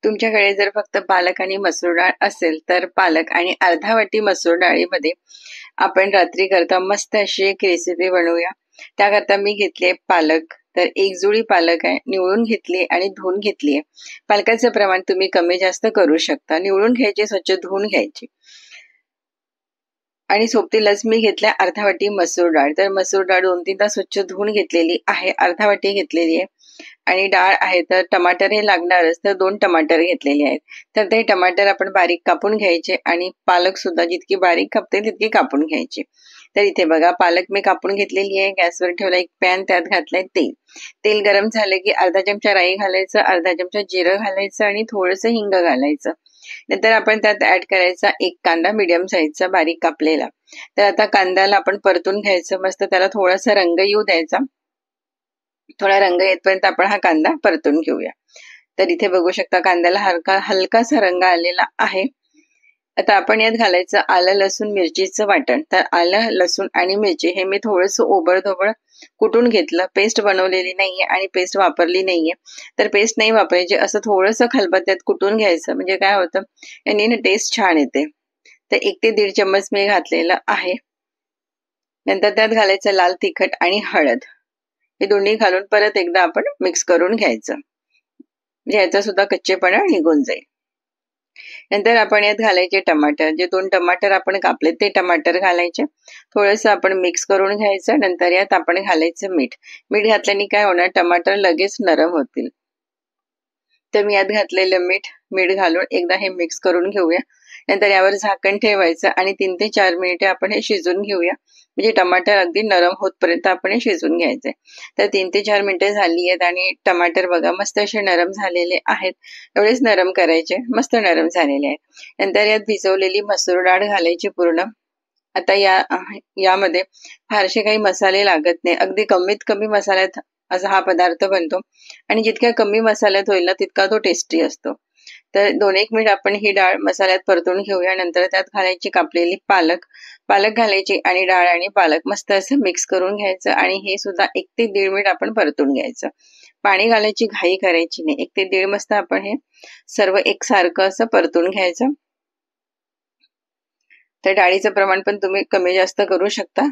तुमच्याकडे जर फक्त पालक आणि मसूर डाळ असेल तर पालक आणि अर्धा वाटी मसूर डाळीमध्ये आपण रात्री करता मस्त अशी एक रेसिपी बनवूया। त्याकरता मी घेतले पालक, तर एक जुडी पालक आहे, निवडून घेतली आणि धुवून घेतली आहे। पालकाचं प्रमाण तुम्ही कमी जास्त करू शकता। निवडून घ्यायचे, स्वच्छ धुवून घ्यायचे आणि सोबतीलाच मी घेतल्या अर्धा वाटी मसूर डाळ। तर मसूर डाळ 2-3 तास स्वच्छ धुवून घेतलेली आहे, अर्धा वाटी घेतलेली आहे। आणि डाळ आहे तर टमाटर हे लागणारच, तर 2 टमाटर घेतलेले आहेत। तर ते टमाटर आपण बारीक कापून घ्यायचे आणि पालक सुद्धा जितकी बारीक कापते तितकी कापून घ्यायची। तर इथे बघा पालक मी कापून घेतलेली आहे। गॅसवर ठेवला एक पॅन, त्यात घातलंय तेल। तेल गरम झाले की अर्धा चमचा राई घालायचं, अर्धा चमचा जिरं घालायचं आणि थोडंसं हिंग घालायचं। नंतर आपण त्यात ऍड करायचा एक कांदा मीडियम साईजचा बारीक कापलेला। तर आता कांद्याला आपण परतून घ्यायचं, मस्त त्याला थोडासा रंग येऊ द्यायचा। थोडा रंग येतपर्यंत आपण हा कांदा परतून घेऊया। तर इथे बघू शकता कांद्याला हलकासा रंग आलेला आहे। आता आपण यात घालायचं आलं लसूण मिरचीचं वाटण। तर आलं लसूण आणि मिरची हे मी थोडंसं ओबडधोबड कुटून घेतलं, पेस्ट बनवलेली नाहीये आणि पेस्ट वापरली नाहीये। तर पेस्ट नाही वापरायची, असं थोडंसं खलबत्त्यात कुटून घ्यायचं, म्हणजे काय होतं यांनी ना टेस्ट छान येते। तर 1 ते 1.5 चम्मच मी घातलेलं आहे। नंतर त्यात घालायचं लाल तिखट आणि हळद, हे दोन्ही घालून परत एकदा आपण मिक्स करून घ्यायचं, म्हणजे याचा सुद्धा कच्चेपणा निघून जाईल। नंतर आपण यात घालायचे टमाटर, जे 2 टमाटर आपण कापले ते टमाटर घालायचे, थोडंसं आपण मिक्स करून घ्यायचं। नंतर यात आपण घालायचं मीठ। मीठ घातल्याने काय होणार, टमाटर लगेच नरम होतील। तर मी यात घातलेलं मीठ घालून एकदा हे मिक्स करून घेऊया। नंतर यावर झाकण ठेवायचं आणि 3 ते 4 मिनिटे आपण हे शिजून घेऊया, म्हणजे टमाटर अगदी नरम होतपर्यंत आपण हे शिजून घ्यायचंय। तर 3 ते 4 मिनिटे झाली आहेत आणि टमाटर बघा मस्त असे नरम झालेले आहेत। एवढेच नरम करायचे, मस्त नरम झालेले आहेत। नंतर यात भिजवलेली मसूर डाळ घालायची पूर्ण। आता यामध्ये फारसे काही मसाले लागत नाही, अगदी कमीत कमी मसाल्यात असा हा पदार्थ बनतो आणि जितक्या कमी मसाल्यात होईल ना तितका तो टेस्टी असतो। तर 2-1 मिनिट आपण ही डाळ मसाल्यात परतून घेऊया। नंतर त्यात घालायची कापलेली पालक घालायची आणि डाळ आणि पालक मस्त असं मिक्स करून घ्यायचं आणि हे सुद्धा 1 ते 1.5 मिनिट आपण परतून घ्यायचं। पाणी घालायची घाई करायची नाही, 1 ते 1.5 मस्त आपण हे सर्व एकसारखं असं परतून घ्यायचं। तर डाळीचं प्रमाण पण तुम्ही कमी जास्त करू शकता।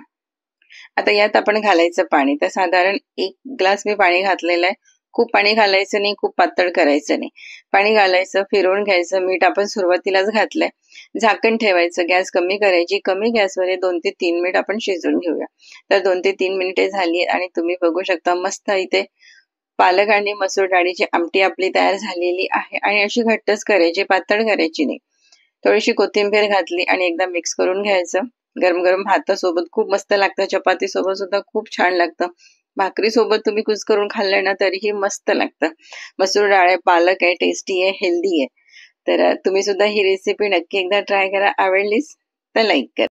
आता यात आपण घालायचं पाणी, तर साधारण 1 ग्लास मी पाणी घातलेलं आहे। खूप पाणी घालायचं नाही, खूप पातळ करायचं नाही। पाणी घालायचं, फिरवून घ्यायचं, मीठ आपण सुरुवातीलाच घातलंय। झाकण ठेवायचं, गॅस कमी करायची, कमी गॅसवर 2 ते 3 मिनिट आपण शिजून घेऊया। तर 2 ते 3 मिनिटे झाली आणि तुम्ही बघू शकता मस्त इथे पालक आणि मसूर डाळीची आमटी आपली तयार झालेली आहे। आणि अशी घट्टच करायची, पातळ करायची नाही। थोडीशी कोथिंबीर घातली आणि एकदा मिक्स करून घ्यायचं। गरम गरम भातासोबत खूप मस्त लागतं, चपाती सोबत सुद्धा खूप छान लागतं, भाकरी सोबत तुम्ही कुस करून खाल्लं ना तरीही मस्त लागतं। मसूर डाळ आहे, पालक आहे, टेस्टी आहे, हेल्दी आहे। तर तुम्ही सुद्धा ही रेसिपी नक्की एकदा ट्राय करा। आवडलीच तर लाईक करा।